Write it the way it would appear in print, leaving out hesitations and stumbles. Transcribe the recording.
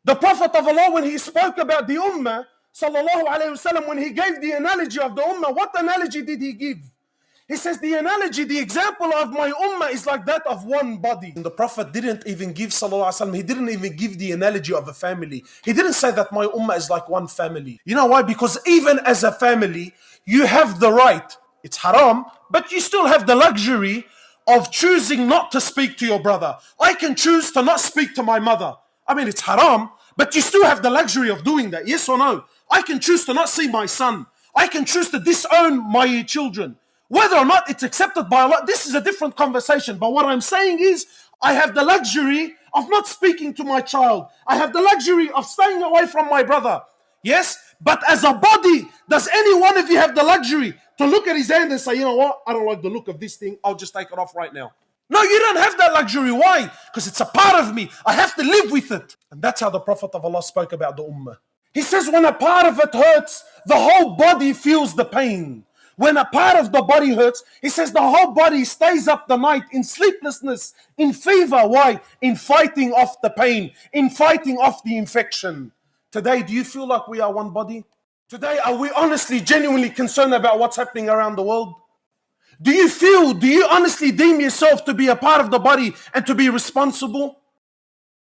The Prophet of Allah, when he spoke about the Ummah, sallallahu alayhi wasallam, when he gave the analogy of the Ummah, what analogy did he give? He says the analogy, the example of my Ummah is like that of one body. And the Prophet didn't even give, sallallahu alayhi wasallam, he didn't even give the analogy of a family. He didn't say that my Ummah is like one family. You know why? Because even as a family, you have the right, it's haram, but you still have the luxury of choosing not to speak to your brother. I can choose to not speak to my mother. I mean, it's haram, but you still have the luxury of doing that, yes or no? I can choose to not see my son. I can choose to disown my children. Whether or not it's accepted by Allah, this is a different conversation. But what I'm saying is, I have the luxury of not speaking to my child. I have the luxury of staying away from my brother. Yes? But as a body, does any one of you have the luxury to look at his hand and say, you know what? I don't like the look of this thing. I'll just take it off right now. No, you don't have that luxury. Why? Because it's a part of me. I have to live with it. And that's how the Prophet of Allah spoke about the Ummah. He says when a part of it hurts, the whole body feels the pain. When a part of the body hurts, he says the whole body stays up the night in sleeplessness, in fever. Why? In fighting off the pain, in fighting off the infection. Today, do you feel like we are one body? Today, are we honestly, genuinely concerned about what's happening around the world? Do you honestly deem yourself to be a part of the body and to be responsible?